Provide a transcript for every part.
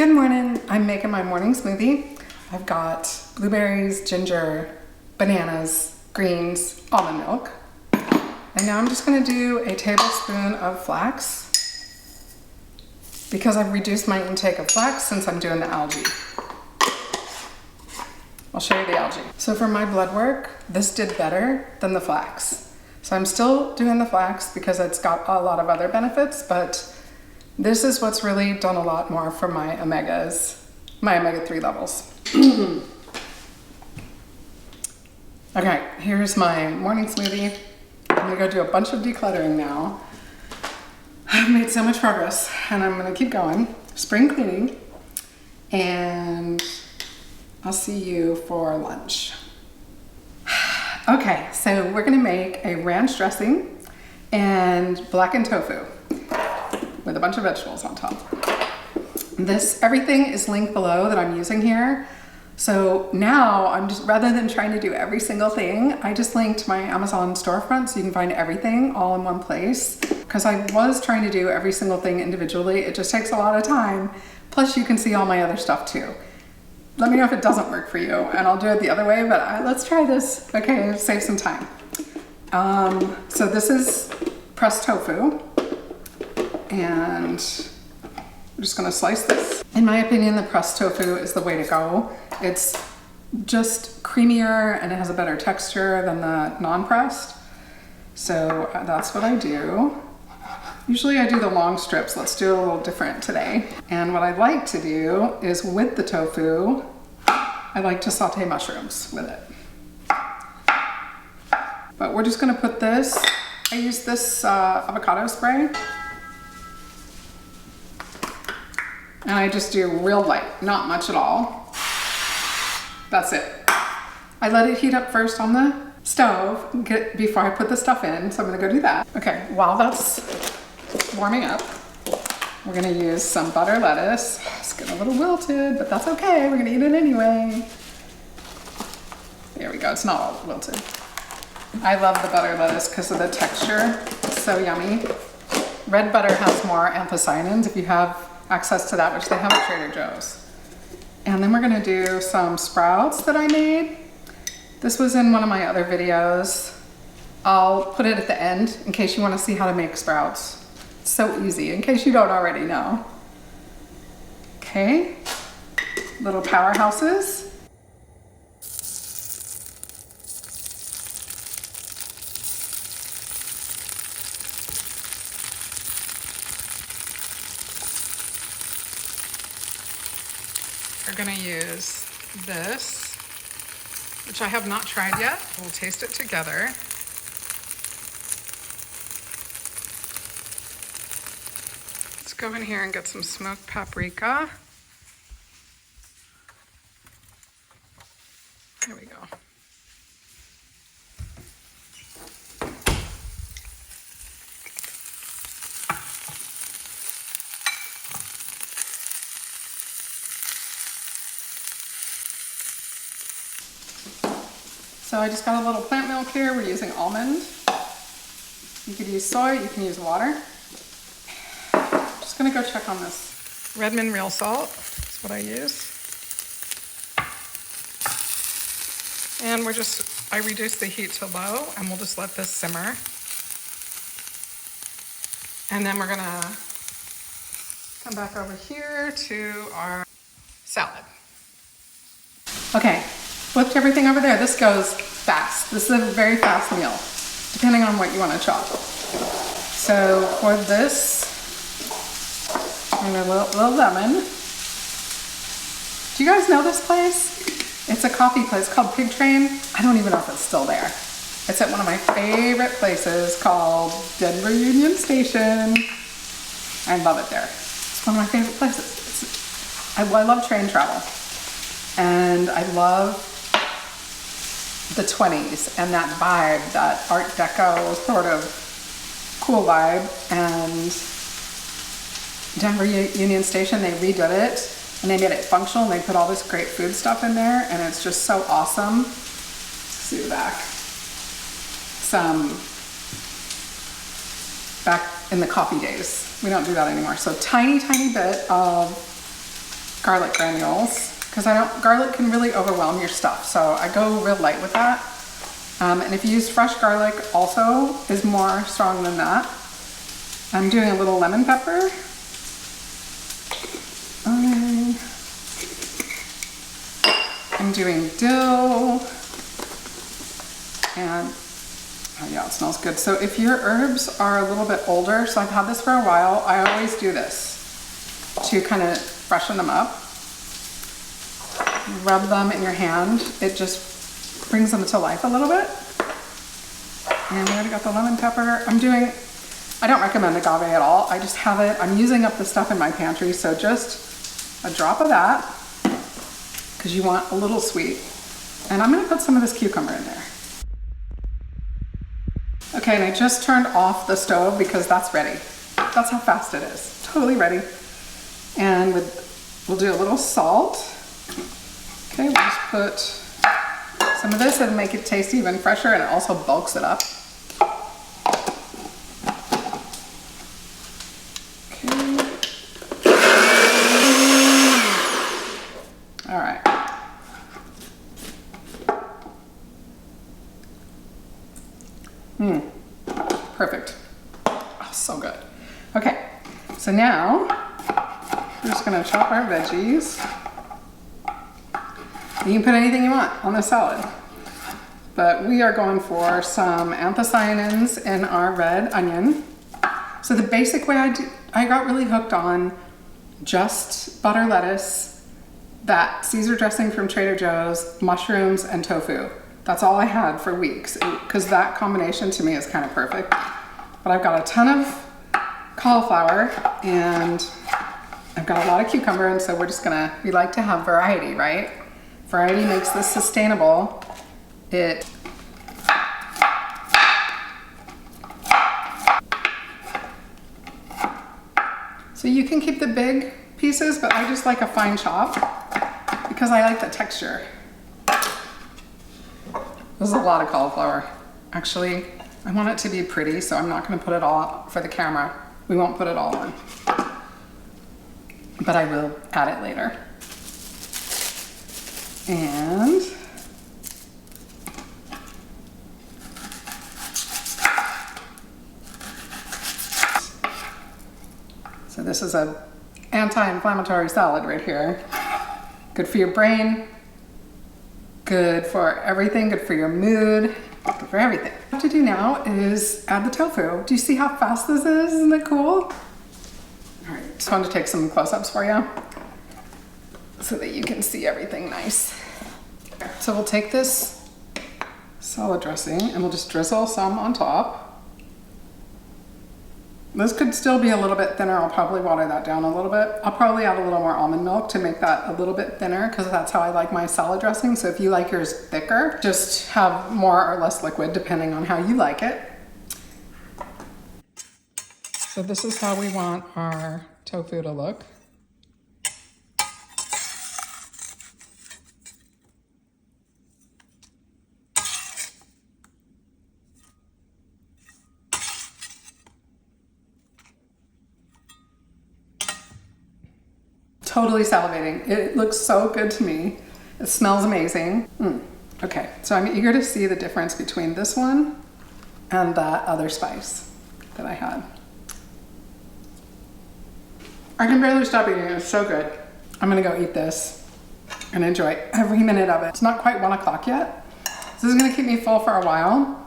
Good morning. I'm making my morning smoothie. I've got blueberries, ginger, bananas, greens, almond milk. And now I'm just going to do a tablespoon of flax because I've reduced my intake of flax since I'm doing the algae. I'll show you the algae. So for my blood work, this did better than the flax. So I'm still doing the flax because it's got a lot of other benefits, but this is what's really done a lot more for my omegas, my omega-3 levels. Okay, here's my morning smoothie. I'm gonna go do a bunch of decluttering now. I've made so much progress and I'm gonna keep going. Spring cleaning, and I'll see you for lunch. Okay, so we're gonna make a ranch dressing and blackened tofu with a bunch of vegetables on top. Everything is linked below that I'm using here. So now I'm just, rather than trying to do every single thing, I just linked my Amazon storefront so you can find everything all in one place. Because I was trying to do every single thing individually. It just takes a lot of time. Plus you can see all my other stuff too. Let me know if it doesn't work for you and I'll do it the other way, but let's try this. Okay, save some time. So this is pressed tofu. And I'm just gonna slice this. In my opinion, the pressed tofu is the way to go. It's just creamier and it has a better texture than the non-pressed. So that's what I do. Usually I do the long strips. Let's do it a little different today. And what I like to do is with the tofu, I like to saute mushrooms with it. But we're just gonna put this, I use this avocado spray. And I just do real light, not much at all. That's it. I let it heat up first on the stove before I put the stuff in, so I'm gonna go do that. Okay, while that's warming up, we're gonna use some butter lettuce. It's getting a little wilted, but that's okay, we're gonna eat it anyway. There we go, it's not all wilted. I love the butter lettuce because of the texture, it's so yummy. Red butter has more anthocyanins if you have access to that, which they have at Trader Joe's. And then we're gonna do some sprouts that I made. This was in one of my other videos. I'll put it at the end in case you wanna see how to make sprouts. It's so easy, in case you don't already know. Okay, little powerhouses. We're gonna use this, which I have not tried yet. We'll taste it together. Let's go in here and get some smoked paprika. There we go. So I just got a little plant milk here. We're using almond. You could use soy, you can use water. Just gonna go check on this. Redmond real salt is what I use. And I reduced the heat to low and we'll just let this simmer. And then we're gonna come back over here to our salad. Okay, flipped everything over there. This goes fast. This is a very fast meal, depending on what you want to chop. So for this, I'm gonna a little lemon. Do you guys know this place? It's a coffee place called Pig Train. I don't even know if it's still there. It's at one of my favorite places called Denver Union Station. I love it there. It's one of my favorite places. I love train travel. And I love the 20s and that vibe, that Art Deco sort of cool vibe. And Denver Union Station, they redid it and they made it functional and they put all this great food stuff in there and it's just so awesome. See the back. Back in the coffee days. We don't do that anymore. So tiny bit of garlic granules because garlic can really overwhelm your stuff. So I go real light with that. And if you use fresh garlic also is more strong than that. I'm doing a little lemon pepper. I'm doing dill. And oh yeah, it smells good. So if your herbs are a little bit older, so I've had this for a while, I always do this to kind of freshen them up. Rub them in your hand. It just brings them to life a little bit. And we already got the lemon pepper. I don't recommend agave at all. I just have it. I'm using up the stuff in my pantry, so just a drop of that because you want a little sweet. And I'm gonna put some of this cucumber in there. Okay, and I just turned off the stove because that's ready. That's how fast it is. Totally ready. And we'll do a little salt. Okay, we'll just put some of this and make it taste even fresher, and it also bulks it up. Okay. All right. Perfect. Oh, so good. Okay, so now we're just gonna chop our veggies. You can put anything you want on the salad, but we are going for some anthocyanins in our red onion. So the basic way I got really hooked on just butter, lettuce, that Caesar dressing from Trader Joe's, mushrooms, and tofu. That's all I had for weeks because that combination to me is kind of perfect. But I've got a ton of cauliflower and I've got a lot of cucumber, and so we like to have variety, right? Variety makes this sustainable. So you can keep the big pieces, but I just like a fine chop because I like the texture. This is a lot of cauliflower. Actually, I want it to be pretty, so I'm not gonna put it all up for the camera. We won't put it all on, but I will add it later. And so this is an anti-inflammatory salad right here. Good for your brain, good for everything, good for your mood, good for everything. What to do now is add the tofu. Do you see how fast this is? Isn't it cool? All right, just wanted to take some close-ups for you so that you can see everything nice. So we'll take this salad dressing and we'll just drizzle some on top. This could still be a little bit thinner. I'll probably water that down a little bit. I'll probably add a little more almond milk to make that a little bit thinner because that's how I like my salad dressing. So if you like yours thicker, just have more or less liquid depending on how you like it. So this is how we want our tofu to look. Totally salivating. It looks so good to me. It smells amazing. Okay, so I'm eager to see the difference between this one and that other spice that I had. I can barely stop eating it. It's so good. I'm gonna go eat this and enjoy every minute of it. It's not quite 1 o'clock yet. So this is gonna keep me full for a while.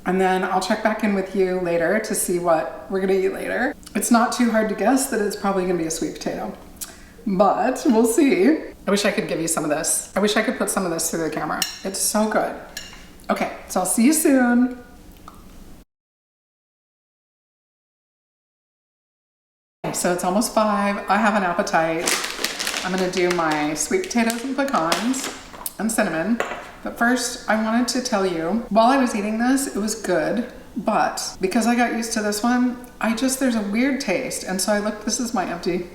And then I'll check back in with you later to see what we're gonna eat later. It's not too hard to guess that it's probably gonna be a sweet potato, but we'll see. I wish I could give you some of this. I wish I could put some of this through the camera. It's so good. Okay, so I'll see you soon. So it's almost 5. I have an appetite. I'm gonna do my sweet potatoes and pecans and cinnamon. But first, I wanted to tell you, while I was eating this, it was good, but because I got used to this one, there's a weird taste. And so this is my empty,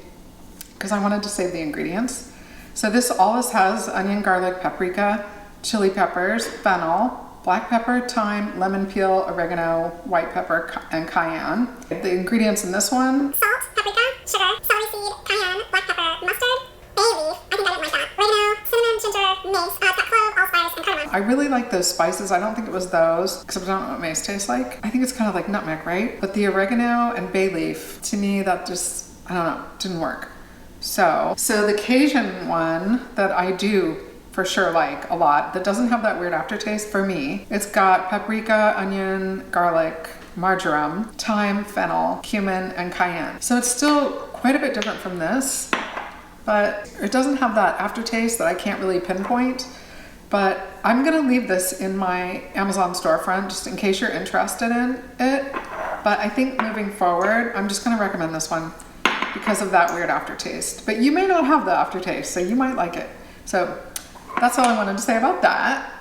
because I wanted to save the ingredients. So all this has onion, garlic, paprika, chili peppers, fennel, black pepper, thyme, lemon peel, oregano, white pepper, and cayenne. The ingredients in this one: salt, paprika, sugar, celery seed, cayenne, black pepper, mustard, bay leaves, mace, it's got clove, allspice, and cardamom. I really like those spices. I don't think it was those, except I don't know what mace tastes like. I think it's kind of like nutmeg, right? But the oregano and bay leaf, to me, that just, I don't know, didn't work. So the Cajun one that I do for sure like a lot, that doesn't have that weird aftertaste for me. It's got paprika, onion, garlic, marjoram, thyme, fennel, cumin, and cayenne. So it's still quite a bit different from this, but it doesn't have that aftertaste that I can't really pinpoint. But I'm gonna leave this in my Amazon storefront just in case you're interested in it. But I think moving forward, I'm just gonna recommend this one because of that weird aftertaste. But you may not have the aftertaste, so you might like it. So that's all I wanted to say about that.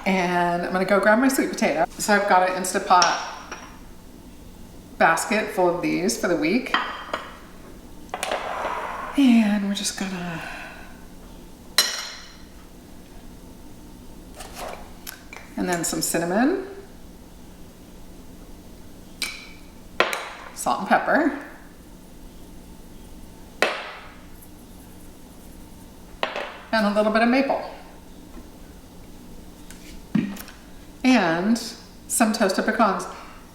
And I'm gonna go grab my sweet potato. So I've got an Instapot basket full of these for the week. And we're just gonna and then some cinnamon, salt and pepper, and a little bit of maple. And some toasted pecans.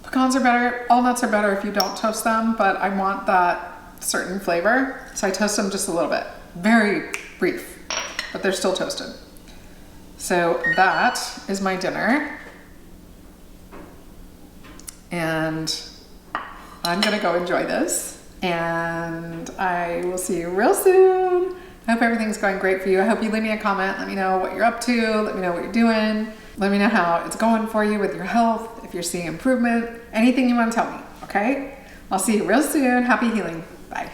Pecans are better, all nuts are better if you don't toast them, but I want that certain flavor, so I toast them just a little bit. Very brief, but they're still toasted. So that is my dinner. And I'm gonna go enjoy this, and I will see you real soon. I hope everything's going great for you. I hope you leave me a comment. Let me know what you're up to. Let me know what you're doing. Let me know how it's going for you with your health, if you're seeing improvement, anything you want to tell me, okay? I'll see you real soon. Happy healing. Bye.